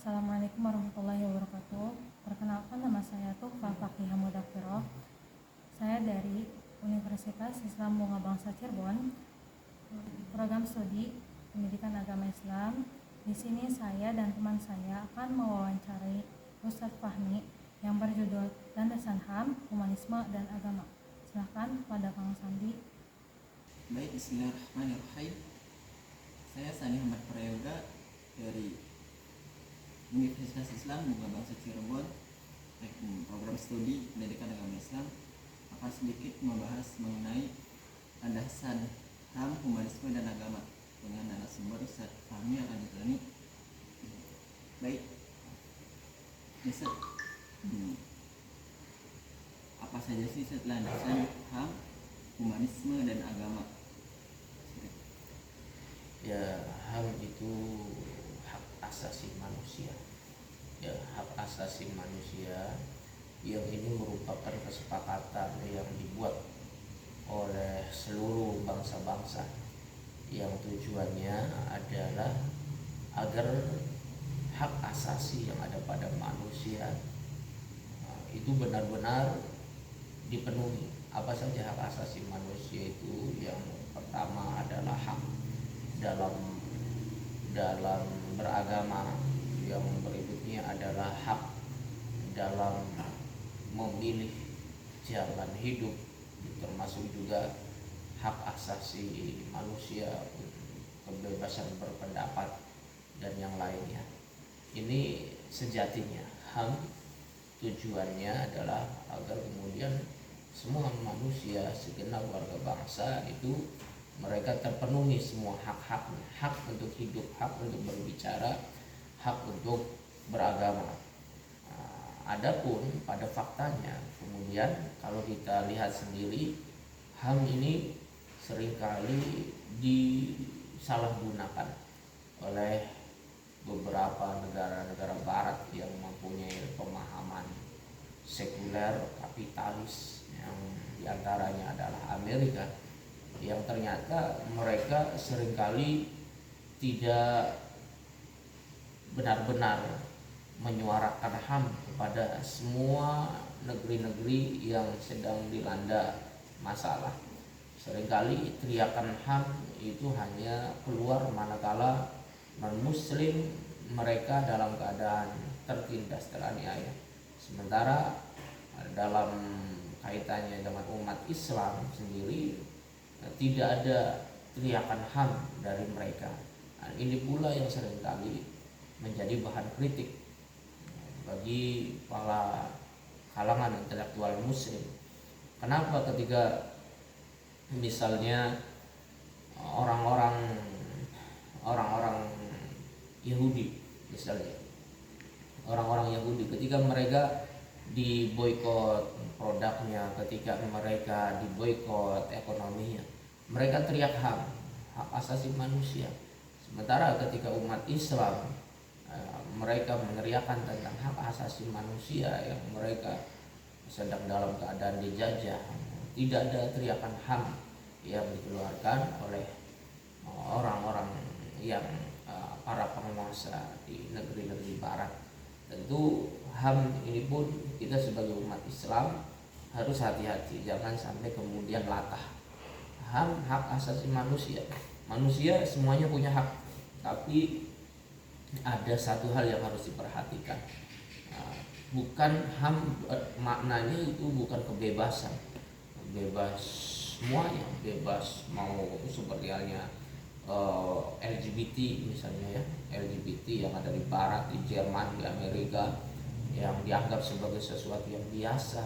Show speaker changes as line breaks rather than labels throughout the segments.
Assalamualaikum warahmatullahi wabarakatuh. Perkenalkan, nama saya Tufa Fakihah Mudzakiroh. Saya dari Universitas Islam Bunga Bangsa Cirebon, program studi Pendidikan Agama Islam. Di sini saya dan teman saya akan mewawancarai Ustadz Fahmi yang berjudul Landasan HAM, Humanisme dan Agama. Silakan pada Kang Sandi.
Baik, bismillahirrahmanirrahim. Saya Sani Ahmad Prayoga dari Universitas Islam Bunga Bangsa Cirebon, program studi Pendidikan Agama Islam, akan sedikit membahas mengenai landasan HAM, Humanisme dan Agama dengan narasumber Ustadz Fahmi akan ditemani. Baik, Ustadz, apa saja sih landasan HAM, Humanisme dan Agama?
Ya, HAM itu hak asasi manusia. Ya, hak asasi manusia yang ini merupakan kesepakatan yang dibuat oleh seluruh bangsa-bangsa yang tujuannya adalah agar hak asasi yang ada pada manusia itu benar-benar dipenuhi. Apa saja hak asasi manusia itu? Yang pertama adalah hak dalam beragama, yang berikutnya adalah hak dalam memilih jalan hidup, termasuk juga hak asasi manusia, kebebasan berpendapat dan yang lainnya. Ini sejatinya HAM tujuannya adalah agar kemudian semua manusia, segenap warga bangsa itu mereka terpenuhi semua hak-haknya, hak untuk hidup, hak untuk berbicara, hak untuk beragama. Adapun pada faktanya, kemudian kalau kita lihat sendiri, HAM ini seringkali disalahgunakan oleh beberapa negara-negara barat yang mempunyai pemahaman sekuler kapitalis, yang diantaranya adalah Amerika, yang ternyata mereka seringkali tidak benar-benar menyuarakan HAM kepada semua negeri-negeri yang sedang dilanda masalah. Seringkali teriakan HAM itu hanya keluar manakala non-muslim mereka dalam keadaan tertindas, teraniaya. Sementara dalam kaitannya dengan umat Islam sendiri tidak ada teriakan HAM dari mereka. Ini pula yang seringkali menjadi bahan kritik bagi para kalangan intelektual muslim. Kenapa ketika misalnya orang-orang Yahudi, misalnya orang-orang Yahudi ketika mereka diboikot produknya, ketika mereka diboikot ekonominya, mereka teriak HAM, hak asasi manusia. Sementara ketika umat Islam mereka meneriakkan tentang hak asasi manusia yang mereka sedang dalam keadaan dijajah, tidak ada teriakan HAM yang dikeluarkan oleh orang-orang yang para penguasa di negeri-negeri barat. Tentu HAM ini pun kita sebagai umat Islam harus hati-hati, jangan sampai kemudian latah. HAM hak asasi manusia, manusia semuanya punya hak, tapi ada satu hal yang harus diperhatikan. Bukan HAM maknanya itu bukan kebebasan, bebas semuanya, bebas mau seperti halnya LGBT misalnya, ya, LGBT yang ada di barat, di Jerman, di Amerika, yang dianggap sebagai sesuatu yang biasa,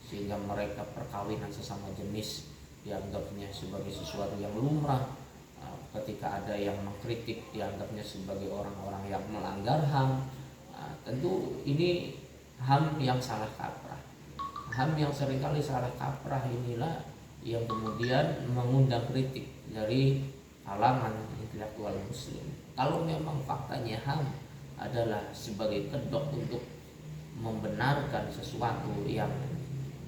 sehingga mereka perkawinan sesama jenis dianggapnya sebagai sesuatu yang lumrah. Ketika ada yang mengkritik, dianggapnya sebagai orang-orang yang melanggar HAM. Tentu ini HAM yang salah kaprah. HAM yang seringkali salah kaprah inilah yang kemudian mengundang kritik dari kalangan intelektual muslim. Kalau memang faktanya HAM adalah sebagai kedok untuk membenarkan sesuatu yang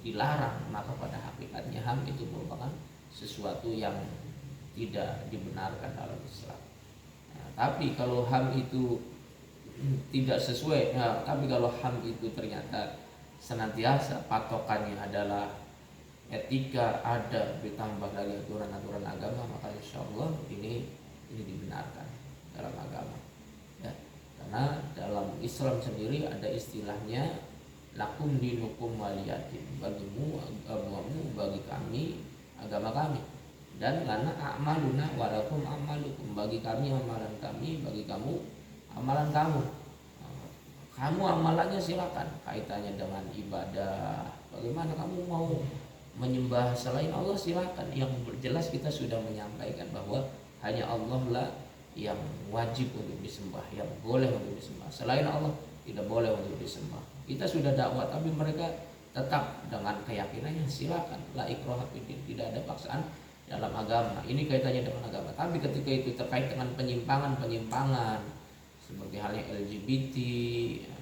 dilarang, maka pada hakikatnya HAM itu merupakan sesuatu yang tidak dibenarkan dalam Islam. Tapi kalau HAM itu tidak sesuai. Nah, tapi kalau HAM itu ternyata senantiasa patokannya adalah etika, ada ditambah lagi aturan-aturan agama, maka insya Allah ini dibenarkan dalam agama, ya. Karena dalam Islam sendiri ada istilahnya lakum dinukum waliyadin, bagimu agamamu, bagi kami agama kami, dan lana a'maluna walakum amalukum, bagi kami amalan kami, bagi kamu amalan kamu. Kamu amalannya silakan, kaitannya dengan ibadah, bagaimana kamu mau menyembah selain Allah silakan. Yang jelas kita sudah menyampaikan bahwa hanya Allah lah yang wajib untuk disembah, yang boleh untuk disembah. Selain Allah tidak boleh untuk disembah. Kita sudah dakwah, tapi mereka tetap dengan keyakinannya silakan. La ikraha fiddin, tidak ada paksaan dalam agama. Ini kaitannya dengan agama. Tapi ketika itu terkait dengan penyimpangan seperti halnya LGBT,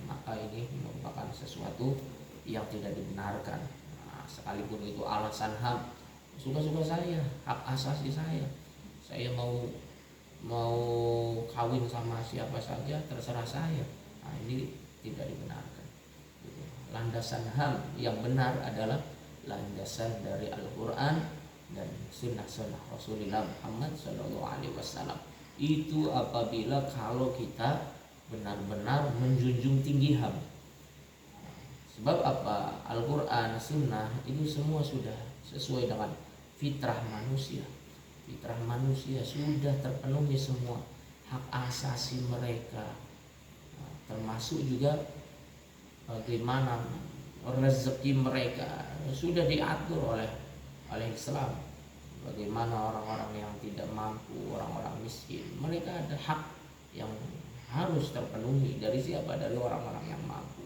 maka ini merupakan sesuatu yang tidak dibenarkan. Nah, sekalipun itu alasan HAM, suka-suka saya, hak asasi saya mau kawin sama siapa saja terserah saya. Nah, ini tidak dibenarkan. Landasan HAM yang benar adalah landasan dari Al-Quran dan sunnah Rasulullah Muhammad SAW. Itu apabila kalau kita benar-benar menjunjung tinggi HAM. Sebab apa? Al-Quran, sunnah itu semua sudah sesuai dengan fitrah manusia. Fitrah manusia sudah terpenuhi semua hak asasi mereka, termasuk juga bagaimana rezeki mereka sudah diatur oleh Islam. Bagaimana orang-orang yang tidak mampu, orang-orang miskin, mereka ada hak yang harus terpenuhi. Dari siapa? Dari orang-orang yang mampu,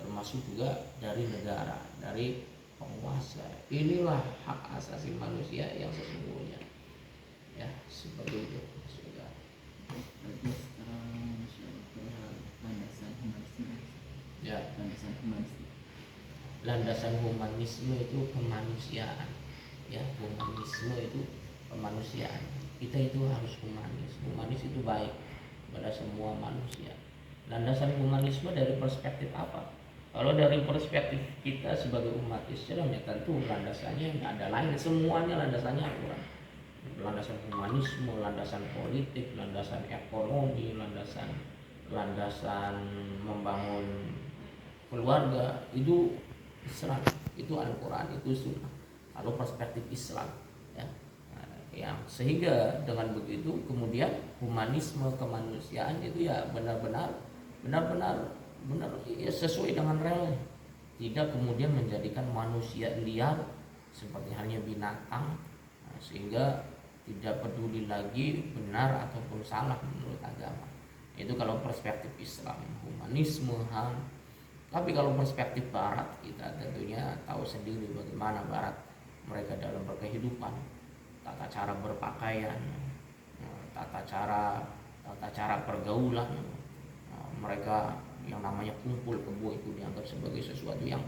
termasuk juga dari negara, dari penguasa. Inilah hak asasi manusia yang sesungguhnya, ya, seperti itu. Sudah.
Berarti sekarang landasan humanisme.
Ya,
Landasan humanisme.
landasan humanisme itu kemanusiaan. Ya, humanisme itu kemanusiaan. Kita itu harus humanis. Humanis itu baik kepada semua manusia. Landasan humanisme dari perspektif apa? Kalau dari perspektif kita sebagai umat Islam, ya tentu landasannya nggak ada lain, semuanya landasannya Al-Quran. Landasan humanisme, landasan politik, landasan ekonomi, landasan membangun keluarga, itu Islam, itu Al-Quran, itu sunnah. Kalau perspektif Islam, ya, yang sehingga dengan begitu kemudian humanisme kemanusiaan itu ya benar-benar ya, sesuai dengan rel, tidak kemudian menjadikan manusia liar seperti halnya binatang, sehingga tidak peduli lagi benar ataupun salah menurut agama. Itu kalau perspektif Islam, humanisme, HAM. Tapi kalau perspektif Barat, kita tentunya tahu sendiri bagaimana Barat mereka dalam berkehidupan, tata cara berpakaian, tata cara pergaulan. Mereka yang namanya kumpul kebo itu dianggap sebagai sesuatu yang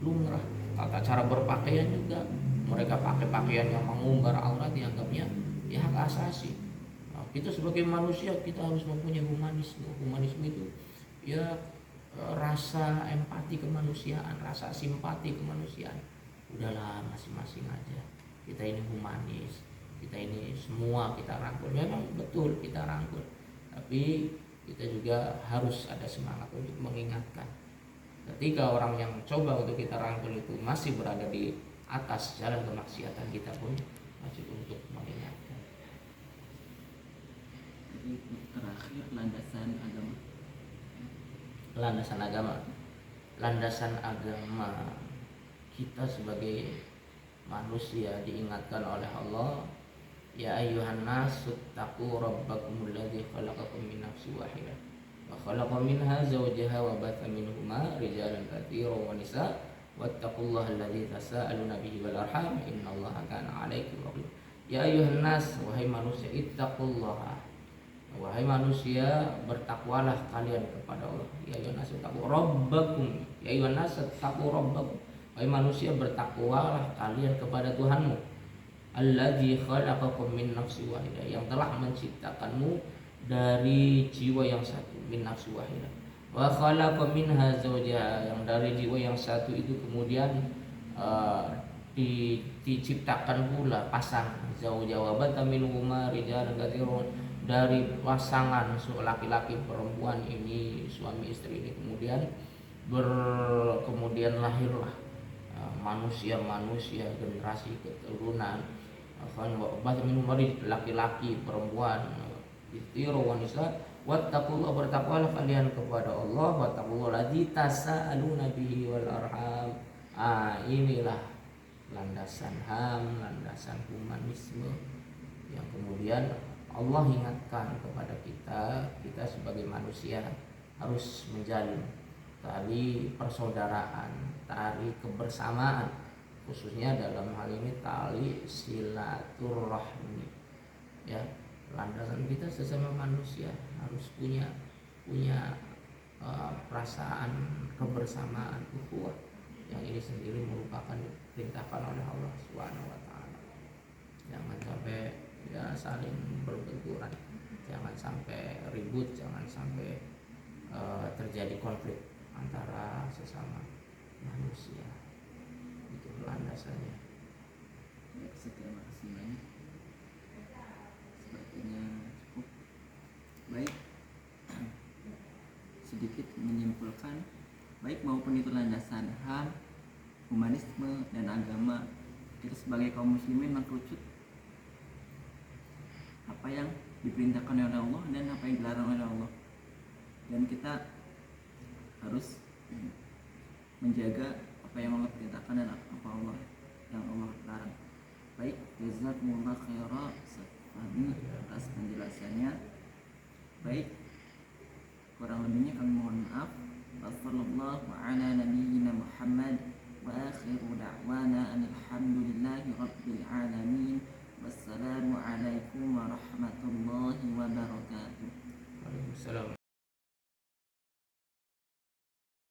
lumrah. Tata cara berpakaian juga, mereka pakai pakaian yang mengumbar aurat dianggapnya ya hak asasi. Nah, kita sebagai manusia kita harus mempunyai humanisme. Humanisme itu ya rasa empati kemanusiaan, rasa simpati kemanusiaan. Udahlah, masing-masing aja, kita ini humanis, kita ini semua kita rangkul. Memang betul kita rangkul, tapi kita juga harus ada semangat untuk mengingatkan. Ketika orang yang coba untuk kita rangkul itu masih berada di atas jalan kemaksiatan, kita pun wajib untuk mengingatkan.
Jadi terakhir landasan agama.
Landasan agama kita sebagai manusia diingatkan oleh Allah, ya ayyuhan nas taqu rabbakumul ladzi khalaqakum min nafsin wahidah wa khalaqa minha zawjaha wa batha minhuma rijalan katsiran wa nisaa wattaqullaha alladzi tasaaluna bihi wal arham innallaha kana 'alaikum raqiba. Ya ayyuhan nas, wahai manusia, ittaqullaha, wahai manusia, bertakwalah kalian kepada Allah. Ya ayyuhan nas taqu rabbakum, ya ayyuhan nas taqu rabbakum, wahai manusia, bertakwalah kalian kepada Tuhanmu. Alladzi khalaqakum min nafsin wahidah, yang telah menciptakanmu dari jiwa yang satu. min nafsi wahidah. Wa khalaqa minha zawjaha, yang dari jiwa yang satu itu kemudian diciptakan pula pasang zauja wa bata minhuma rijalan katsirun, dari pasangan laki-laki perempuan ini, suami istri ini kemudian kemudian lahirlah manusia generasi keturunan, bata minhuma laki-laki perempuan, istri wanita. Wattaqullah, bertakwalah kalian kepada Allah, wattaqullah ladzi tasaaluna bihi wal arham. Inilah landasan HAM, landasan humanisme yang kemudian Allah ingatkan kepada kita sebagai manusia harus menjalin tali persaudaraan, tali kebersamaan, khususnya dalam hal ini tali silaturahmi. Ya, landasan kita sesama manusia harus punya perasaan kebersamaan, ukhuwah, yang ini sendiri merupakan perintahkan oleh Allah Subhanahu wa taala. Jangan sampai saling berbenturan, jangan sampai ribut, jangan sampai terjadi konflik antara sesama manusia. Itu landasannya.
Ya, terima kasih banyak. Sepertinya cukup. Baik, sedikit menyimpulkan, baik maupun itu landasan HAM, humanisme dan agama, kita sebagai kaum muslimin mengkerucut apa yang diperintahkan oleh Allah dan apa yang dilarang oleh Allah, dan kita harus menjaga apa yang Allah perintahkan dan apa Allah yang Allah larang. Baik, jazakumullah khairan atas penjelasannya. Baik, kurang lebihnya kami mohon maaf. Wassallallahu ala nabiyyina Muhammad wa akhiru da'wana alhamdulillahi rabbil alamin. Wassalamu alaikum warahmatullahi wabarakatuh.
Waalaikumsalam.